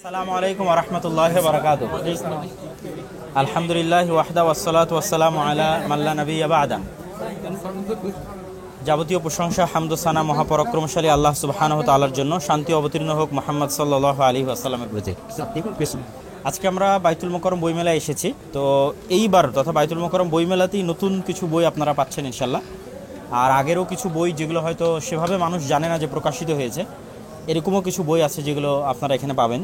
আসসালামু আলাইকুম ওয়া রাহমাতুল্লাহি ওয়া বারাকাতুহু। আলহামদুলিল্লাহি ওয়াহদা ওয়াসসালাতু ওয়াসসালামু আলা মান লা নাবিয়্যা বা'দা। যাবতীয় প্রশংসা হামদ ও সানা মহাপরাক্রমশালী আল্লাহ সুবহানাহু ওয়া তাআলার জন্য, শান্তি অবতীর্ণ হোক মুহাম্মদ সাল্লাল্লাহু আলাইহি ওয়াসাল্লামের প্রতি। আজকে আমরা বাইতুল মোকাররম বইমেলায় এসেছি। তো এইবার তথা বাইতুল মোকাররম বইমেলাতেই নতুন কিছু বই আপনারা পাচ্ছেন ইনশাআল্লাহ। আর আগেরও কিছু বই যেগুলো হয়তো সেভাবে মানুষ জানে না যে প্রকাশিত হয়েছে, এরকমও কিছু বই আছে যেগুলো আপনারা এখানে পাবেন।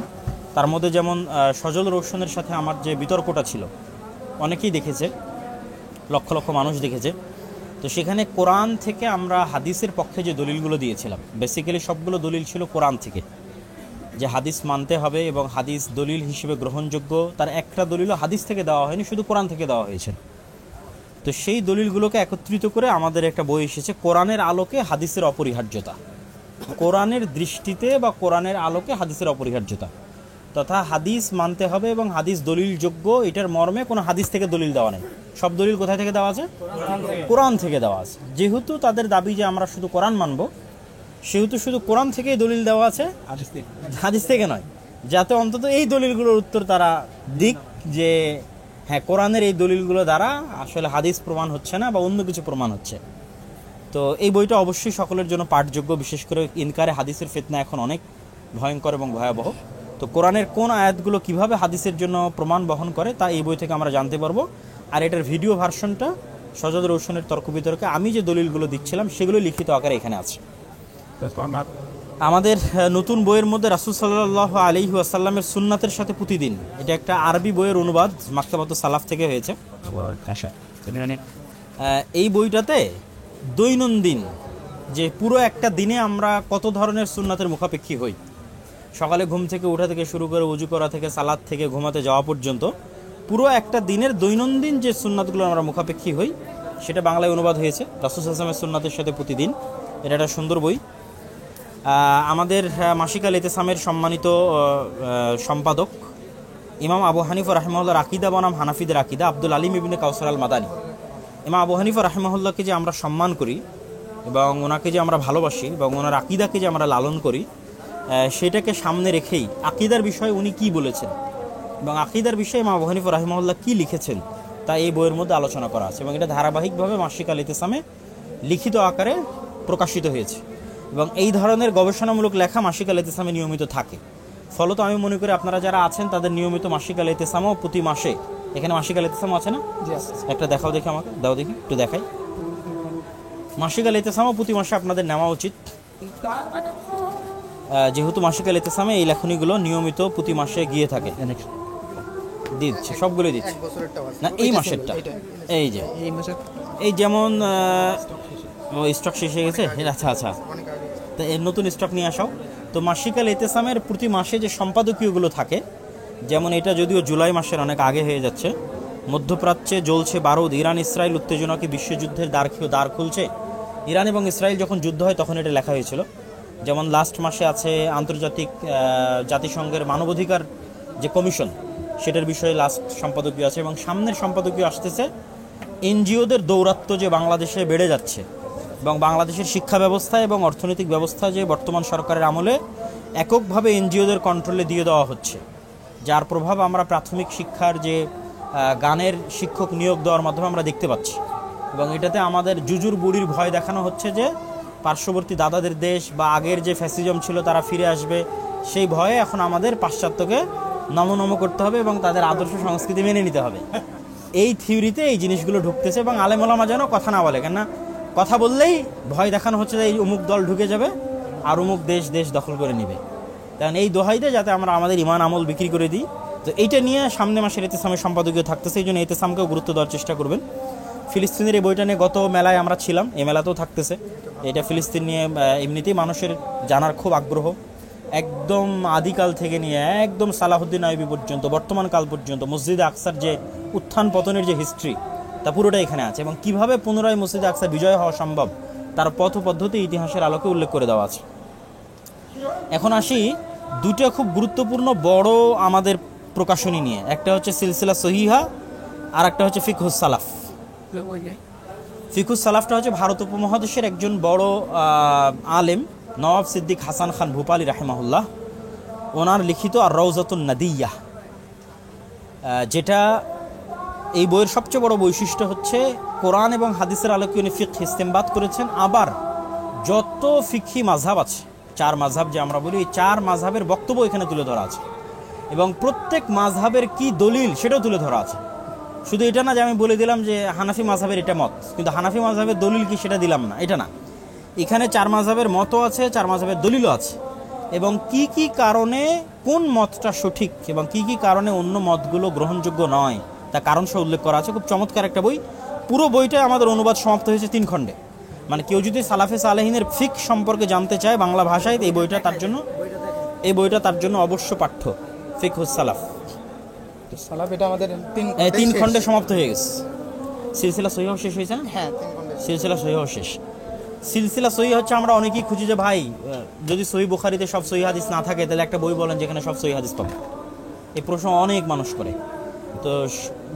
তার মধ্যে যেমন সজল রোশনের সাথে আমার যে বিতর্কটা ছিল, অনেকেই দেখেছে, লক্ষ লক্ষ মানুষ দেখেছে। তো সেখানে কোরআন থেকে আমরা হাদিসের পক্ষে যে দলিলগুলো দিয়েছিলাম, বেসিক্যালি সবগুলো দলিল ছিল কোরআন থেকে, যে হাদিস মানতে হবে এবং হাদিস দলিল হিসেবে গ্রহণযোগ্য। তার একটা দলিলও হাদিস থেকে দেওয়া হয়নি, শুধু কোরআন থেকে দেওয়া হয়েছে। তো সেই দলিলগুলোকে একত্রিত করে আমাদের একটা বই এসেছে, কোরআনের আলোকে হাদিসের অপরিহার্যতা। কোরআনের দৃষ্টিতে বা কোরআনের আলোকে হাদিসের অপরিহার্যতা তথা হাদিস মানতে হবে এবং হাদিস দলিলযোগ্য, এটার মর্মে কোনো হাদিস থেকে দলিল দেওয়া নেই। সব দলিল কোথায় থেকে দেওয়া আছে? কোরআন থেকে দেওয়া আছে। যেহেতু তাদের দাবি যে আমরা শুধু কোরআন মানব, সেহেতু শুধু কোরআন থেকেই দলিল দেওয়া আছে, হাদিস থেকে নয়, যাতে অন্তত এই দলিলগুলোর উত্তর তারা দিক যে হ্যাঁ, কোরআনের এই দলিলগুলো দ্বারা আসলে হাদিস প্রমাণ হচ্ছে না বা অন্য কিছু প্রমাণ হচ্ছে। তো এই বইটা অবশ্যই সকলের জন্য পাঠযোগ্য, বিশেষ করে ইনকারে হাদিসের ফিতনা এখন অনেক ভয়ঙ্কর এবং ভয়াবহ। তো কোরআনের কোন আয়াতগুলো কিভাবে হাদিসের জন্য প্রমাণ বহন করে তা এই বই থেকে আমরা জানতে পারবো। আর এটার ভিডিও ভার্সনটা সজল রোশনের তর্ক বিতর্কে আমি যে দলিলগুলো দিচ্ছিলাম সেগুলো লিখিত আকারে এখানে আছে। আমাদের নতুন বইয়ের মধ্যে রাসূল সাল্লাল্লাহু আলাইহি ওয়াসাল্লামের সুন্নাতের সাথে প্রতিদিন, এটা একটা আরবি বইয়ের অনুবাদ, মাকতাবাতুস সালাফ থেকে হয়েছে। এই বইটাতে দৈনন্দিন যে পুরো একটা দিনে আমরা কত ধরনের সুন্নাতের মুখাপেক্ষী হই, সকালে ঘুম থেকে ওঠা থেকে শুরু করে ওযু করা থেকে সালাত থেকে ঘুমাতে যাওয়া পর্যন্ত পুরো একটা দিনের দৈনন্দিন যে সুন্নাতগুলো আমরা মুখাপেক্ষী হই, সেটা বাংলায় অনুবাদ হয়েছে, রাসূল সাল্লাল্লাহু আলাইহি ওয়াসাল্লামের সুন্নাতের সাথে প্রতিদিন। এটা একটা সুন্দর বই। আমাদের মাসিক আল ইতিসামের সম্মানিত সম্পাদক ইমাম আবু হানিফা রাহিমাহুল্লাহর আকীদা বনাম হানাফিদের আকীদা, আব্দুল আলিম ইবনে কাউসার আল মাদানী। ইমাম আবু হানিফা রাহিমাহুল্লাহকে যে আমরা সম্মান করি এবং ওনাকে যে আমরা ভালোবাসি এবং ওনার আকীদাকে যে আমরা লালন করি, সেটাকে সামনে রেখেই আকীদার বিষয়ে উনি কি বলেছেন এবং আকীদার বিষয়ে ইমাম আবু হানিফা রাহিমাহুল্লাহ কি লিখেছেন তা এই বইয়ের মধ্যে আলোচনা করা আছে এবং এটা ধারাবাহিকভাবে মাসিক আল ইতিসামে লিখিত আকারে প্রকাশিত হয়েছে এবং এই ধরনের গবেষণামূলক লেখা মাসিক আল ইতিসামে নিয়মিত থাকে। ফলত আমি মনে করি আপনারা যারা আছেন তাদের নিয়মিত মাসিক আল ইতিসামও প্রতি মাসে, এখানে মাসিক আল ইতিসাম আছে না? একটা দেখাও দেখি, আমাকে দাও দেখি, একটু দেখাই। মাসিক আল ইতিসামও প্রতি মাসে আপনাদের নেওয়া উচিত, যেহেতু মাসিক আল ইতিসামে এই লেখনীগুলো নিয়মিত প্রতি মাসে গিয়ে থাকে। দিচ্ছে, সবগুলো দিচ্ছে না, এই মাসেরটা, এই যে এই যেমন স্টক শেষ হয়ে গেছে। আচ্ছা আচ্ছা, তো এর নতুন স্টক নিয়ে আসাও। তো মাসিক আল ইতিসামের প্রতি মাসে যে সম্পাদকীয়গুলো থাকে, যেমন এটা যদিও জুলাই মাসের অনেক আগে হয়ে যাচ্ছে, মধ্যপ্রাচ্যে জ্বলছে বারুদ, ইরান ইসরায়েল উত্তেজনাকে বিশ্বযুদ্ধের দ্বার খুলছে। ইরান এবং ইসরায়েল যখন যুদ্ধ হয় তখন এটা লেখা হয়েছিল। যেমন লাস্ট মাসে আছে আন্তর্জাতিক জাতিসংঘের মানবাধিকার যে কমিশন, সেটার বিষয়ে লাস্ট সম্পাদকীয় আছে এবং সামনের সম্পাদকীয় আসতেছে এনজিওদের দৌরাত্ম্য যে বাংলাদেশে বেড়ে যাচ্ছে এবং বাংলাদেশের শিক্ষা ব্যবস্থা এবং অর্থনৈতিক ব্যবস্থা যে বর্তমান সরকারের আমলে এককভাবে এনজিওদের কন্ট্রোলে দিয়ে দেওয়া হচ্ছে, যার প্রভাব আমরা প্রাথমিক শিক্ষার যে গানের শিক্ষক নিয়োগ দেওয়ার মাধ্যমে আমরা দেখতে পাচ্ছি এবং এটাতে আমাদের জুজুর বুড়ির ভয় দেখানো হচ্ছে যে পার্শ্ববর্তী দাদাদের দেশ বা আগের যে ফ্যাসিজম ছিল তারা ফিরে আসবে। সেই ভয়ে এখন আমাদের পাশ্চাত্যকে নমনম করতে হবে এবং তাদের আদর্শ সংস্কৃতি মেনে নিতে হবে। এই থিওরিতে এই জিনিসগুলো ঢুকতেছে এবং আলেম ওলামা যেন কথা না বলে, কেননা কথা বললেই ভয় দেখানো হচ্ছে যে এই অমুক দল ঢুকে যাবে আর অমুক দেশ দখল করে নেবে। কারণ এই দোহাইতে যাতে আমরা আমাদের ইমান আমল বিক্রি করে দিই। তো এইটা নিয়ে সামনে মাসের ইতিসামের সম্পাদকীয় থাকতেছে, এই জন্য ইতিসামকেও গুরুত্ব দেওয়ার চেষ্টা করবেন। ফিলিস্তিনের এই বইটা নিয়ে গত মেলায় আমরা ছিলাম, এই মেলাতেও থাকতেছে। এটা ফিলিস্তিন নিয়ে এমনিতেই মানুষের জানার খুব আগ্রহ, একদম আদিকাল থেকে নিয়ে একদম সালাহুদ্দিন আইয়ুবী পর্যন্ত বর্তমান কাল পর্যন্ত মসজিদে আকসার যে উত্থান পতনের যে হিস্ট্রি, তা পুরোটা এখানে আছে এবং কিভাবে পুনরায় মসজিদে আকসা বিজয় হওয়া সম্ভব তার পথ পদ্ধতি ইতিহাসের আলোকে উল্লেখ করে দেওয়া আছে। এখন আসি দুটো খুব গুরুত্বপূর্ণ বড় আমাদের প্রকাশনী নিয়ে, একটা হচ্ছে সিলসিলা সহিহা আর একটা হচ্ছে ফিকহুস সালাফ। ফিকহুস সালাফটা হচ্ছে ভারত উপমহাদেশের একজন বড় আলেম নওয়াব সিদ্দিক হাসান খান ভূপালী রাহিমাহুল্লাহ, ওনার লিখিত আর রওজাতুন নাদিয়াহ, যেটা এই বইয়ের সবচেয়ে বড় বৈশিষ্ট্য হচ্ছে কোরআন এবং হাদিসের আলোকে উনি ফিকহ ইস্তেমবাদ করেছেন। আবার যত ফিকহি মাযহাব আছে, 4 মাযহাব যে আমরা বলি, এই 4 মাযহাবের বক্তব্য এখানে তুলে ধরা আছে এবং প্রত্যেক মাযহাবের কি দলিল সেটাও তুলে ধরা আছে। শুধু এটা না যে আমি বলে দিলাম যে হানাফি মাযহাবের এটা মত, কিন্তু হানাফি মাযহাবের দলিল কি সেটা দিলাম না, এটা না। এখানে 4 মাযহাবের মতও আছে, 4 মাযহাবের দলিলও আছে, এবং কি কি কারণে কোন মতটা সঠিক এবং কি কি কারণে অন্য মতগুলো গ্রহণযোগ্য নয় তা কারণ সহ উল্লেখ করা আছে। খুব চমৎকার একটা বই। পুরো বইটা আমাদের অনুবাদ সমাপ্ত হয়েছে 3 খণ্ডে। মানে কেউ যদি সালাফে সালেহিনের ফিক সম্পর্কে জানতে চায় বাংলা ভাষায়, এই বইটা তার জন্য অবশ্য পাঠ্য। ফিকহুস সালাফ সালাফ এটা আমাদের 3 খণ্ডে সমাপ্ত হয়ে গেছে। সিলসিলা সহিহ শেষ হয়েছে না? হ্যাঁ, 3 খণ্ডে সিলসিলা সহিহ শেষ। সিলসিলা সহিহ হচ্ছে, আমরা অনেকেই খুঁজি যে ভাই যদি সহিহ বুখারীতে সব সহিহ হাদিস না থাকে তাহলে একটা বই বলেন যেখানে সব সহিহ হাদিস পাবেন। এই প্রশ্ন অনেক মানুষ করে। তো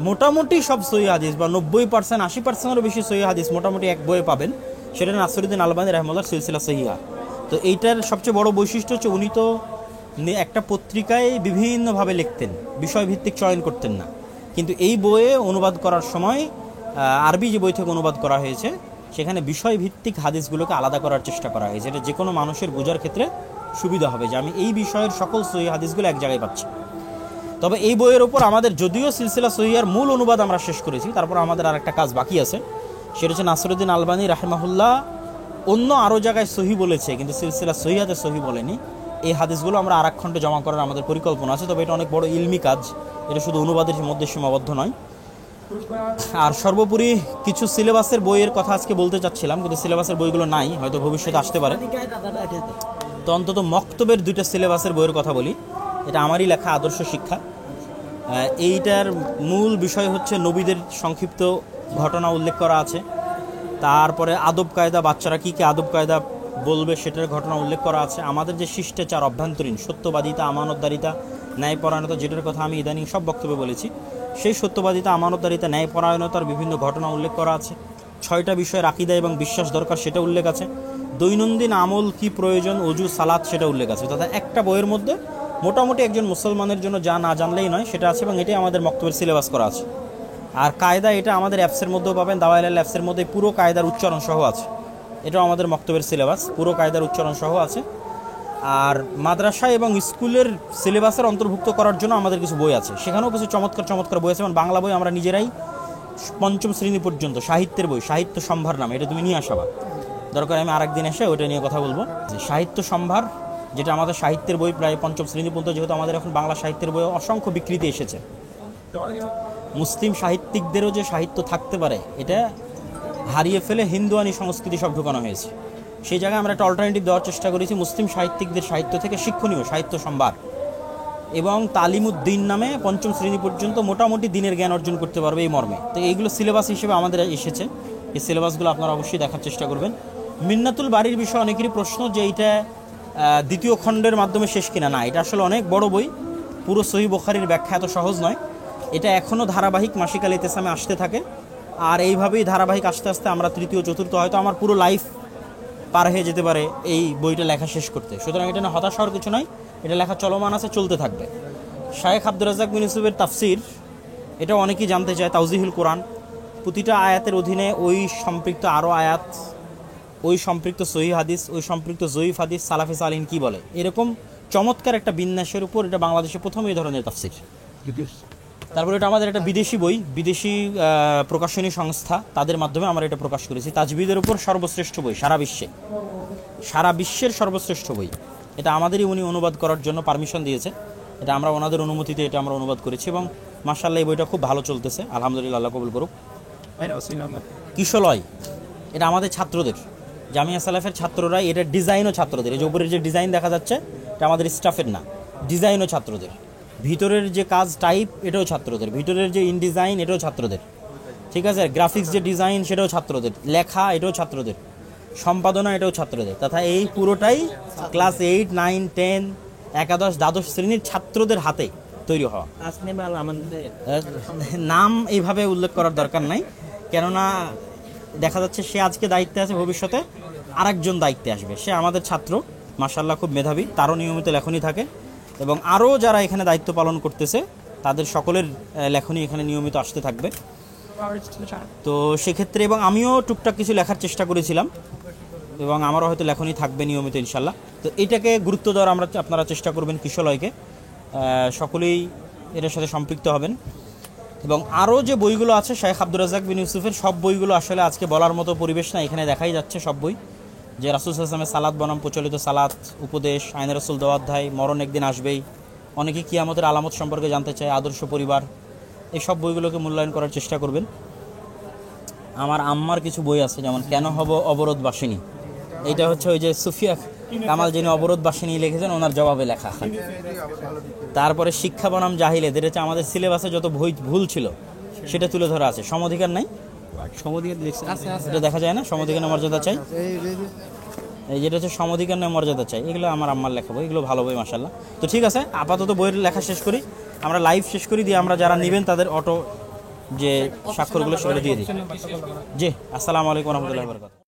মোটামুটি সব সহিহ হাদিস বা 90% 80%-এরও বেশি সহিহ হাদিস মোটামুটি এক বইয়ে পাবেন, সেটা নাসিরউদ্দিন আলবানী রাহিমাহুল্লাহ সিলসিলা সহিহা। তো এইটার সবচেয়ে বড় বৈশিষ্ট্য হচ্ছে উনি তো একটা পত্রিকায় বিভিন্নভাবে লিখতেন, বিষয়ভিত্তিক চয়ন করতেন না, কিন্তু এই বইয়ে অনুবাদ করার সময় আরবি যে বই থেকে অনুবাদ করা হয়েছে সেখানে বিষয়ভিত্তিক হাদিসগুলোকে আলাদা করার চেষ্টা করা হয়েছে। এটা যে কোনো মানুষের বোঝার ক্ষেত্রে সুবিধা হবে যে আমি এই বিষয়ের সকল সহিহ হাদিসগুলো এক জায়গায় পাচ্ছি। তবে এই বইয়ের ওপর আমাদের যদিও সিলসিলা সহিহার মূল অনুবাদ আমরা শেষ করেছি, তারপর আমাদের আর একটা কাজ বাকি আছে, সেটা হচ্ছে নাসিরউদ্দিন আলবানী রাহিমাহুল্লাহ অন্য আরও জায়গায় সহি বলেছে কিন্তু সিলসিলা সহিহাতে সহি বলেনি। এই হাদিসগুলো আমরা আর এক খণ্ডে জমা করার আমাদের পরিকল্পনা আছে। তবে এটা অনেক বড় ইলমি কাজ, এটা শুধু অনুবাদের মধ্যে সীমাবদ্ধ নয়। আর সর্বোপরি কিছু সিলেবাসের বইয়ের কথা আজকে বলতে চাচ্ছিলাম, কিন্তু সিলেবাসের বইগুলো নাই, হয়তো ভবিষ্যতে আসতে পারে। তো অন্তত মক্তবের 2টা সিলেবাসের বইয়ের কথা বলি। এটা আমারই লেখা আদর্শ শিক্ষা। এইটার মূল বিষয় হচ্ছে নবীদের সংক্ষিপ্ত ঘটনা উল্লেখ করা আছে, তারপরে আদব কায়দা, বাচ্চারা কী কী আদব কায়দা বলবে সেটার ঘটনা উল্লেখ করা আছে। আমাদের যে শিষ্টাচার অভ্যন্তরীণ সত্যবাদিতা, আমানতদারিতা, ন্যায়পরায়ণতা, যেটার কথা আমি ইদানিং সব বক্তব্যে বলেছি, সেই সত্যবাদিতা, আমানতদারিতা, ন্যায়পরায়ণতার বিভিন্ন ঘটনা উল্লেখ করা আছে। 6টা বিষয়ের আকীদা এবং বিশ্বাস দরকার সেটা উল্লেখ আছে। দৈনন্দিন আমল কি প্রয়োজন, ওযু, সালাত, সেটা উল্লেখ আছে। তথা একটা বইয়ের মধ্যে মোটামুটি একজন মুসলমানের জন্য যা না জানলেই নয় সেটা আছে, এবং এটাই আমাদের মক্তবের সিলেবাস করা আছে। আর কায়দা এটা আমাদের অ্যাপসের মধ্যেও পাবেন, দাওয়াইল অ্যাপসের মধ্যে পুরো কায়দার উচ্চারণ সহ আছে। এটাও আমাদের মক্তবের সিলেবাস, পুরো কায়দার উচ্চারণ সহ আছে। আর মাদ্রাসা এবং স্কুলের সিলেবাসের অন্তর্ভুক্ত করার জন্য আমাদের কিছু বই আছে, সেখানেও কিছু চমৎকার চমৎকার বই আছে। যেমন বাংলা বই আমরা নিজেরাই 5ম শ্রেণী পর্যন্ত সাহিত্যের বই, সাহিত্য সম্ভার নামে, এটা তুমি নিয়ে আসাবা, দরকার আমি আরেকদিন এসে ওইটা নিয়ে কথা বলবো। সাহিত্য সম্ভার, যেটা আমাদের সাহিত্যের বই প্রায় 5ম শ্রেণী পর্যন্ত, যেহেতু আমাদের এখন বাংলা সাহিত্যের বই অসংখ্য বিকৃতি এসেছে, মুসলিম সাহিত্যিকদেরও যে সাহিত্য থাকতে পারে এটা হারিয়ে ফেলে হিন্দুয়ানি সংস্কৃতি সব ঢুকানো হয়েছে। সেই জায়গায় আমরা একটা অল্টারনেটিভ দেওয়ার চেষ্টা করেছি, মুসলিম সাহিত্যিকদের সাহিত্য থেকে শিক্ষণীয় সাহিত্য সম্ভার এবং তালিমুদ্দিন নামে 5ম শ্রেণী পর্যন্ত মোটামুটি দিনের জ্ঞান অর্জন করতে পারবে এই মর্মে। তো এইগুলো সিলেবাস হিসেবে আমাদের এসেছে, এই সিলেবাসগুলো আপনারা অবশ্যই দেখার চেষ্টা করবেন। মিন্নাতুল বাড়ির বিষয়ে অনেকেরই প্রশ্ন যে এইটা 2য় খণ্ডের মাধ্যমে শেষ কিনা। না, এটা আসলে অনেক বড় বই, পুরো সহিহ বুখারীর ব্যাখ্যা এত সহজ নয়। এটা এখনও ধারাবাহিক মাসিক আল ইতিসামে আসতে থাকে, আর এইভাবেই ধারাবাহিক আস্তে আস্তে আমরা 3য় 4র্থ হয়তো আমার পুরো লাইফ পার হয়ে যেতে পারে এই বইটা লেখা শেষ করতে। সুতরাং এটা না হতাশ হওয়ার কিছু নয়, এটা লেখা চলমান আছে, চলতে থাকবে। শায়েখ আব্দুর রাজ্জাক বিন ইউসুফের তাফসির, এটা অনেকেই জানতে চায়, তাওজিহুল কোরআন, প্রতিটা আয়াতের অধীনে ওই সম্পৃক্ত আরও আয়াত, ওই সম্পৃক্ত সহিহ হাদিস, ওই সম্পৃক্ত জয়ীফ হাদিস, সালাফে সালিহিন কী বলে, এরকম চমৎকার একটা বিন্যাসের উপর এটা বাংলাদেশে প্রথম এই ধরনের তাফসির। তারপরে এটা আমাদের একটা বিদেশি বই, বিদেশি প্রকাশনী সংস্থা, তাদের মাধ্যমে আমরা এটা প্রকাশ করেছি। তাজবিদের উপর সর্বশ্রেষ্ঠ বই সারা বিশ্বের সর্বশ্রেষ্ঠ বই। এটা আমাদেরই উনি অনুবাদ করার জন্য পারমিশন দিয়েছে, এটা আমরা ওনাদের অনুমতিতে এটা আমরা অনুবাদ করেছি, এবং মাশাআল্লাহ এই বইটা খুব ভালো চলতেছে, আলহামদুলিল্লাহ, আল্লাহ কবুল করুক। কিশলয়, এটা আমাদের ছাত্রদের, জামিয়া সালাফের ছাত্ররা, এটা ডিজাইনও ছাত্রদের। এই যে উপরের যে ডিজাইন দেখা যাচ্ছে এটা আমাদের স্টাফের না, ডিজাইনও ছাত্রদের। ভিতরের যে কাজ টাইপ এটাও ছাত্রদের, ভিতরের যে ইনডিজাইন এটাও ছাত্রদের, ঠিক আছে। গ্রাফিক্স যে ডিজাইন সেটাও ছাত্রদের, লেখা এটাও ছাত্রদের, সম্পাদনা এটাও ছাত্রদের। তথা এই পুরোটাই ক্লাস 8, 9, 10, একাদশ, দ্বাদশ শ্রেণীর ছাত্রদের হাতে তৈরি হওয়া। নাম এইভাবে উল্লেখ করার দরকার নাই, কেননা দেখা যাচ্ছে সে আজকে দায়িত্বে আছে, ভবিষ্যতে আরেকজন দায়িত্বে আসবে। সে আমাদের ছাত্র, মাশাআল্লাহ খুব মেধাবী, তারও নিয়মিত লেখনী থাকে, এবং আরও যারা এখানে দায়িত্ব পালন করতেছে তাদের সকলের লেখনী এখানে নিয়মিত আসতে থাকবে। তো সেক্ষেত্রে এবং আমিও টুকটাক কিছু লেখার চেষ্টা করেছিলাম এবং আমারও হয়তো লেখনী থাকবে নিয়মিত ইনশাল্লাহ। তো এটাকে গুরুত্ব দেওয়ার আপনারা চেষ্টা করবেন কিশলয়কে, সকলেই এটার সাথে সম্পৃক্ত হবেন। এবং আরও যে বইগুলো আছে শেখ আব্দুর রাজ্জাক বিন ইউসুফের, সব বইগুলো আসলে আজকে বলার মতো পরিবেশ না, এখানে দেখাই যাচ্ছে সব বই, যে রাসূল সাল্লাল্লাহু আলাইহি ওয়াসাল্লামের সালাত বনাম প্রচলিত সালাত, উপদেশ, আইনে রাসূল দেওয়া অধ্যায়, মরণ একদিন আসবেই, অনেকে কিয়ামতের আলামত সম্পর্কে জানতে চায়, আদর্শ পরিবার, এই সব বইগুলোকে মূল্যায়ন করার চেষ্টা করবেন। আমার আম্মার কিছু বই আছে, যেমন কেন হব অবরোধবাসিনী, এইটা হচ্ছে ওই যে সুফিয়া কামাল যিনি অবরোধবাসিনী লিখেছেন ওনার জবাবে লেখা। তারপরে শিক্ষা বনাম জাহিলিয়াত, এটা হচ্ছে আমাদের সিলেবাসে যত বই ভুল ছিল সেটা তুলে ধরা আছে। সমঅধিকার নাই, সমঅধিকার এটা দেখা যায় না, সমঅধিকার মর্যাদা চাই, এই যেটা হচ্ছে সমঅধিকার নয় মর্যাদা চাই, এগুলো আমার আম্মার লেখা বই, এগুলো ভালো বই মাশাআল্লাহ। তো ঠিক আছে, আপাতত বইয়ের লেখা শেষ করি, আমরা লাইভ শেষ করি, দিয়ে আমরা যারা নেবেন তাদের অটো যে স্বাক্ষরগুলো সেগুলো দিয়ে দিই। জি, আসসালামু আলাইকুম ওয়া রাহমাতুল্লাহি ওয়া বারাকাতুহু।